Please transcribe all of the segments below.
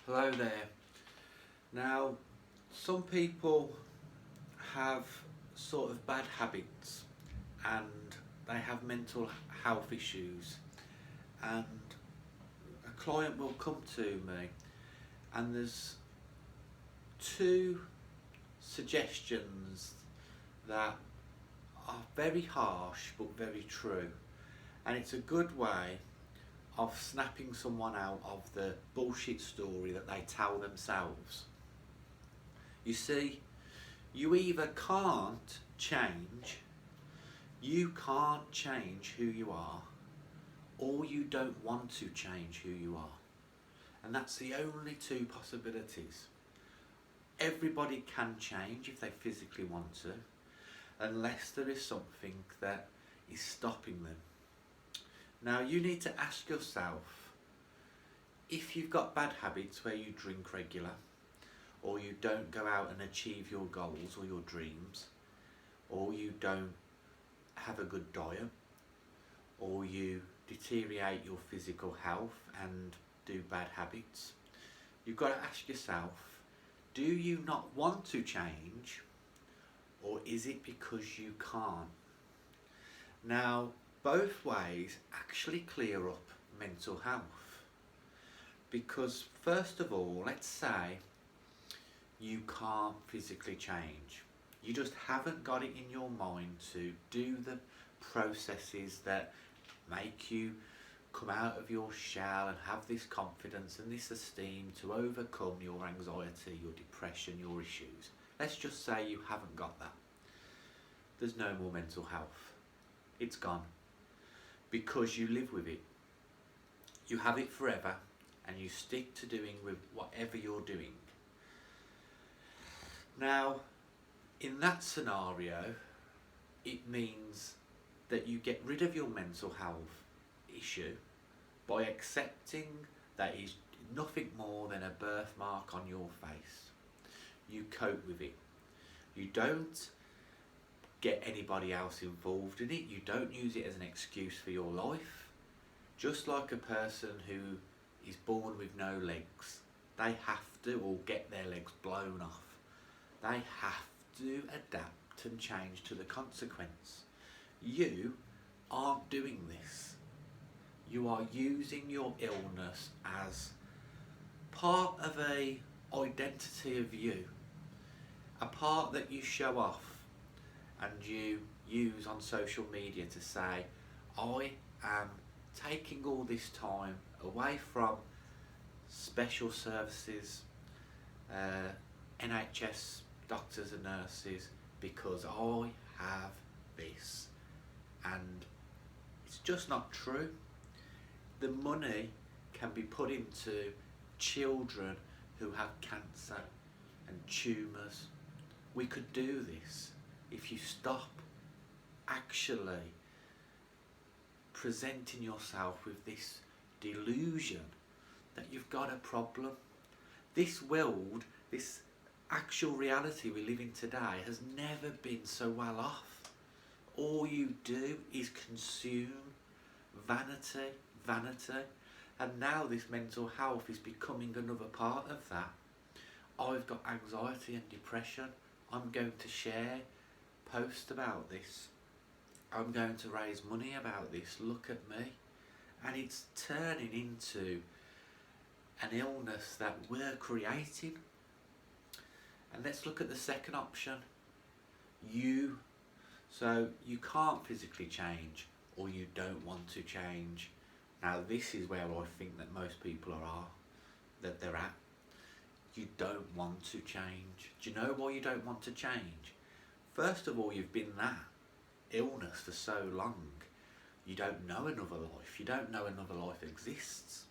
Hello there. Now, some people have sort of bad habits and they have mental health issues, and a client will come to me and there's two suggestions that are very harsh but very true, and it's a good way of snapping someone out of the bullshit story that they tell themselves. You see, you either can't change, you can't change who you are, or you don't want to change who you are. And that's the only two possibilities. Everybody can change if they physically want to, unless there is something that is stopping them. Now you need to ask yourself, if you've got bad habits where you drink regular, or you don't go out and achieve your goals or your dreams, or you don't have a good diet, or you deteriorate your physical health and do bad habits, you've got to ask yourself, do you not want to change, or is it because you can't? Now, both ways actually clear up mental health. Because first of all, let's say you can't physically change. You just haven't got it in your mind to do the processes that make you come out of your shell and have this confidence and this esteem to overcome your anxiety, your depression, your issues. Let's just say you haven't got that. There's no more mental health. It's gone. Because you live with it. You have it forever and you stick to doing with whatever you're doing. Now, in that scenario, it means that you get rid of your mental health issue by accepting that it's nothing more than a birthmark on your face. You cope with it. You don't get anybody else involved in it. You don't use it as an excuse for your life. Just like a person who is born with no legs, they have to all get their legs blown off. They have to adapt and change to the consequence. You aren't doing this. You are using your illness as part of a identity of you, a part that you show off and you use on social media to say, I am taking all this time away from special services, NHS doctors and nurses, because I have this. And it's just not true. The money can be put into children who have cancer and tumours. We could do this if you stop actually presenting yourself with this delusion that you've got a problem. This world, this actual reality we live in today has never been so well off. All you do is consume vanity, vanity, and now this mental health is becoming another part of that. I've got anxiety and depression. I'm going to share posts about this. I'm going to raise money about this. Look at me. And it's turning into an illness that we're creating. And let's look at the second option. So you can't physically change, or you don't want to change. Now this is where I think that most people that they're at. You don't want to change. Do you know why you don't want to change? First of all, you've been that illness for so long. You don't know another life. You don't know another life exists.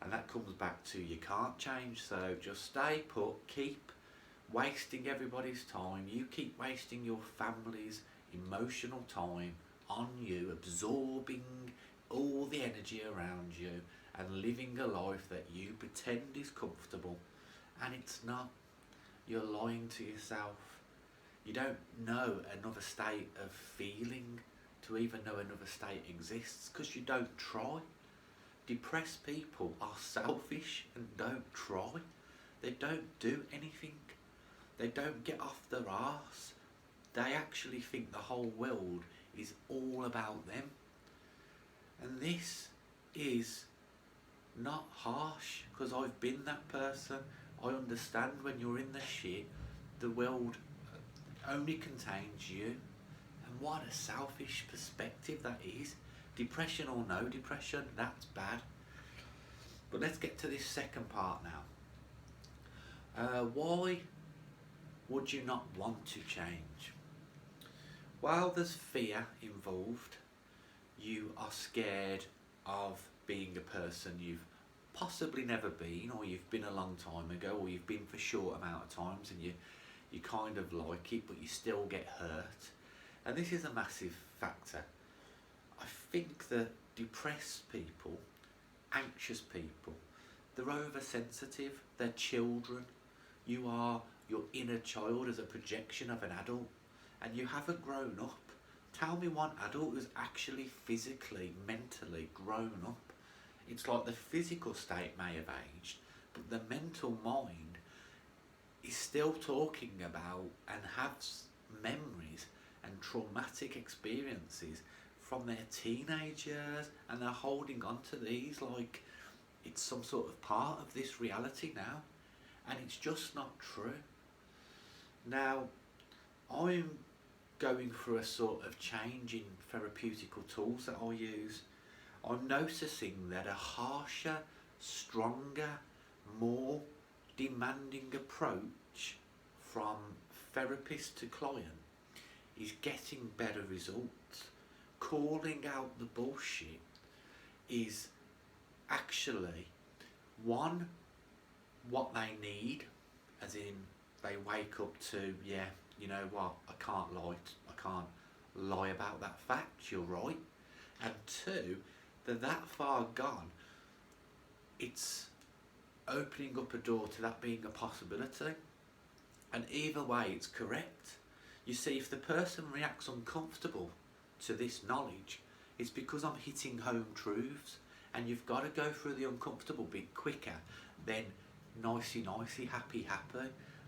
And that comes back to you can't change, so just stay put, keep wasting everybody's time. You keep wasting your family's emotional time on you, absorbing all the energy around you and living a life that you pretend is comfortable, and it's not. You're lying to yourself. You don't know another state of feeling to even know another state exists because you don't try. Depressed people are selfish and don't try. try. They don't do anything. They don't get off their arse. They actually think the whole world is all about them. And this is not harsh, because I've been that person. I understand when you're in the shit, the world only contains you. And what a selfish perspective that is. Depression or no depression, that's bad. But let's get to this second part now. Why would you not want to change? Well, there's fear involved. You are scared of being a person you've possibly never been, or you've been a long time ago, or you've been for a short amount of times, and you kind of like it, but you still get hurt. And this is a massive factor. I think that depressed people, anxious people, they're oversensitive, they're children. You are your inner child as a projection of an adult, and you haven't grown up. Tell me one adult who's actually physically, mentally grown up. It's like the physical state may have aged, but the mental mind is still talking about and has memories and traumatic experiences from their teenage years, and they're holding on to these like it's some sort of part of this reality now, and it's just not true. Now, I'm going through a sort of change in therapeutical tools that I use. I'm noticing that a harsher, stronger, more demanding approach from therapist to client is getting better results. Calling out the bullshit is actually, one, what they need, as in they wake up to, yeah, you know what, I can't lie about that fact, you're right. And two, they're that far gone, it's opening up a door to that being a possibility. And either way, it's correct. You see, if the person reacts uncomfortable to this knowledge, it's because I'm hitting home truths, and you've got to go through the uncomfortable bit quicker than nicey, happy.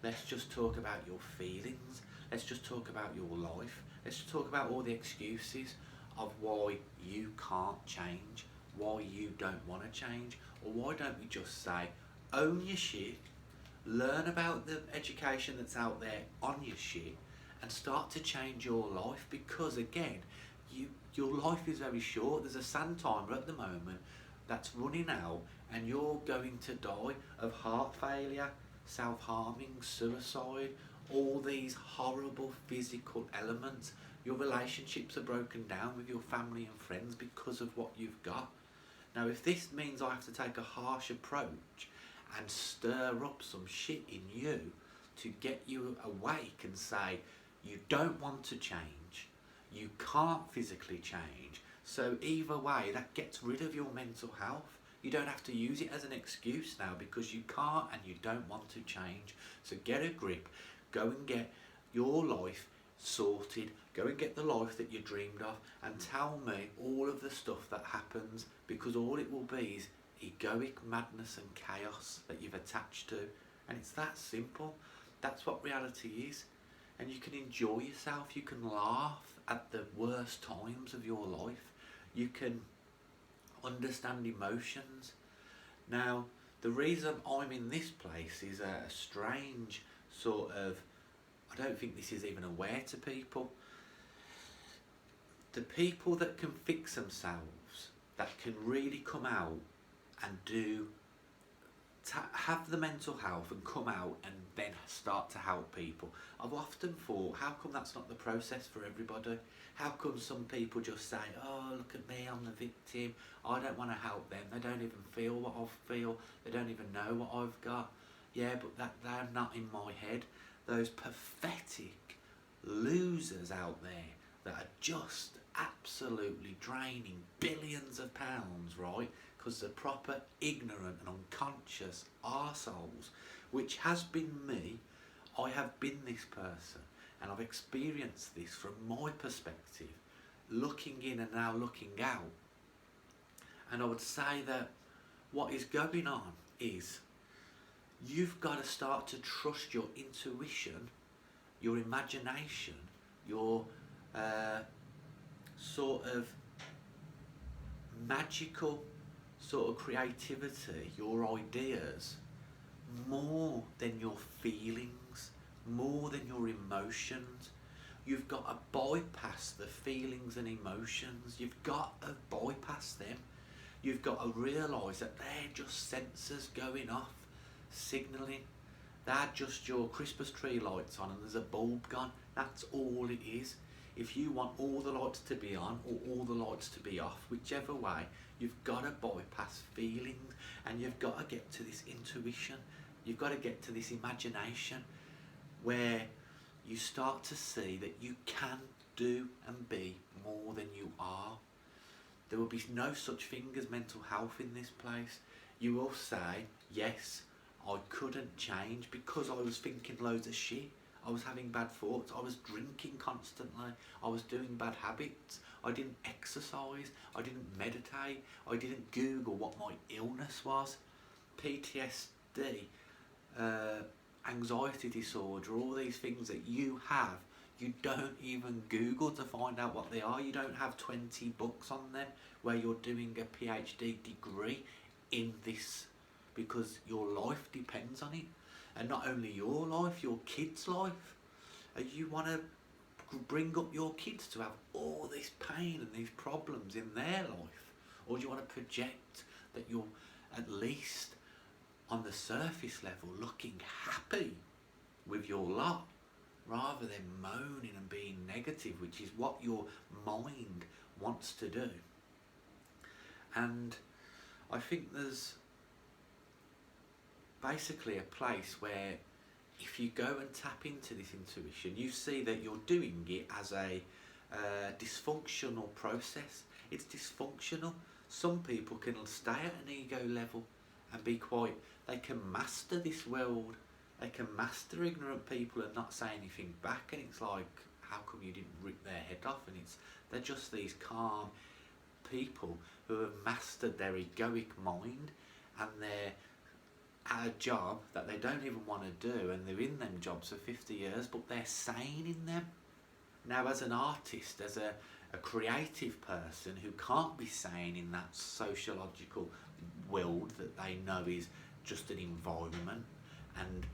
Let's just talk about your feelings. Let's just talk about your life. Let's just talk about all the excuses of why you can't change, why you don't want to change, or why don't we just say, own your shit, learn about the education that's out there on your shit, and start to change your life. Because again, your life is very short. There's a sand timer at the moment that's running out, and you're going to die of heart failure, self-harming, suicide, all these horrible physical elements. Your relationships are broken down with your family and friends because of what you've got. Now, if this means I have to take a harsh approach and stir up some shit in you to get you awake and say, you don't want to change, you can't physically change, so either way, that gets rid of your mental health. You don't have to use it as an excuse now, because you can't and you don't want to change. So get a grip, go and get your life sorted, go and get the life that you dreamed of, and tell me all of the stuff that happens, because all it will be is egoic madness and chaos that you've attached to. And it's that simple. That's what reality is. And you can enjoy yourself, you can laugh at the worst times of your life, you can understand emotions. Now, the reason I'm in this place is a strange sort of, I don't think this is even aware to people. The people that can fix themselves, that can really come out and have the mental health and come out and then start to help people. I've often thought, how come that's not the process for everybody? How come some people just say, oh, look at me, I'm the victim, I don't want to help them, they don't even feel what I feel, they don't even know what I've got. Yeah, but they're not in my head. Those pathetic losers out there that are just absolutely draining billions of pounds, right? Because they're proper ignorant and unconscious arseholes, which has been me. I have been this person, and I've experienced this from my perspective, looking in and now looking out. And I would say that what is going on is You've got to start to trust your intuition, your imagination, your sort of magical sort of creativity, your ideas, more than your feelings, more than your emotions. You've got to bypass the feelings and emotions. You've got to bypass them. You've got to realise that they're just sensors going off, signalling. They're just your Christmas tree lights on and there's a bulb gone. That's all it is. If you want all the lights to be on or all the lights to be off, whichever way, you've got to bypass feelings and you've got to get to this intuition. You've got to get to this imagination where you start to see that you can do and be more than you are. There will be no such thing as mental health in this place. You will say, yes, I couldn't change because I was thinking loads of shit. I was having bad thoughts. I was drinking constantly. I was doing bad habits. I didn't exercise. I didn't meditate. I didn't Google what my illness was. PTSD, anxiety disorder, all these things that you have, you don't even Google to find out what they are. You don't have 20 books on them where you're doing a PhD degree in this because your life depends on it. And not only your life, your kids' life. And you want to bring up your kids to have all this pain and these problems in their life? Or do you want to project that you're at least on the surface level looking happy with your lot rather than moaning and being negative, which is what your mind wants to do? And I think there's basically a place where if you go and tap into this intuition, you see that you're doing it as a dysfunctional process. It's dysfunctional. Some people can stay at an ego level and be quite, they can master this world. They can master ignorant people and not say anything back, and it's like, how come you didn't rip their head off? And they're just these calm people who have mastered their egoic mind, and they're at a job that they don't even want to do, and they're in them jobs for 50 years, but they're sane in them. Now, as an artist, as a creative person who can't be sane in that sociological world that they know is just an environment, and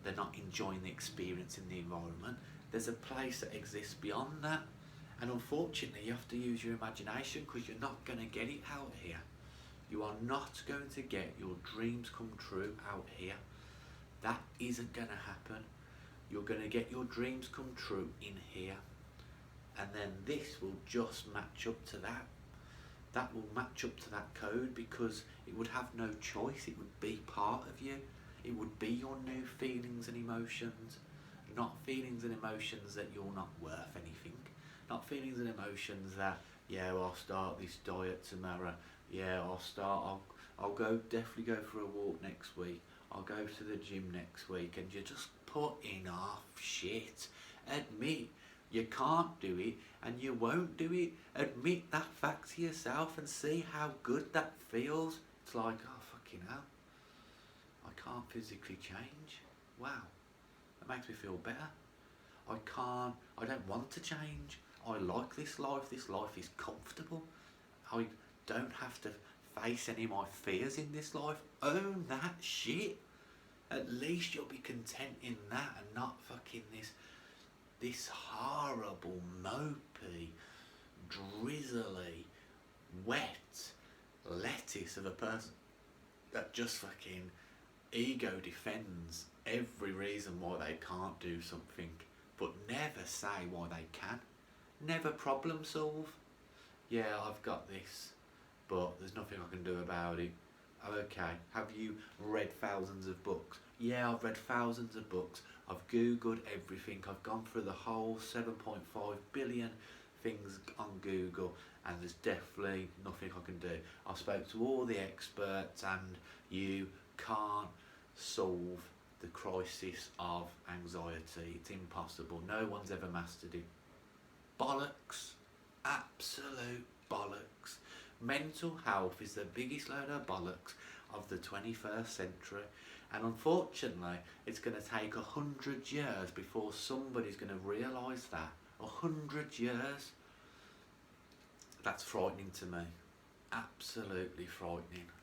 they're not enjoying the experience in the environment, there's a place that exists beyond that. And unfortunately, you have to use your imagination because you're not going to get it out here. You are not going to get your dreams come true out here. That isn't going to happen. You're going to get your dreams come true in here. And then this will just match up to that. That will match up to that code because it would have no choice. It would be part of you. It would be your new feelings and emotions. Not feelings and emotions that you're not worth anything. Not feelings and emotions that, yeah, well, I'll start this diet tomorrow. Yeah, I'll definitely go for a walk next week. I'll go to the gym next week. And you're just putting off shit. Admit you can't do it and you won't do it. Admit that fact to yourself and see how good that feels. It's like, oh, fucking hell. I can't physically change. Wow, that makes me feel better. I don't want to change. I like this life. This life is comfortable. I don't have to face any of my fears in this life. Own that shit. At least you'll be content in that and not fucking this horrible, mopey, drizzly, wet lettuce of a person that just fucking ego defends every reason why they can't do something, but never say why they can. Never problem solve. Yeah, I've got this, but there's nothing I can do about it. Okay, have you read thousands of books? Yeah, I've read thousands of books. I've Googled everything. I've gone through the whole 7.5 billion things on Google, and there's definitely nothing I can do. I spoke to all the experts, and you can't solve the crisis of anxiety. It's impossible. No one's ever mastered it. Bollocks. Absolute bollocks. Mental health is the biggest load of bollocks. of the 21st century, and unfortunately it's going to take 100 years before somebody's going to realise that. 100 years. That's frightening to me. Absolutely frightening.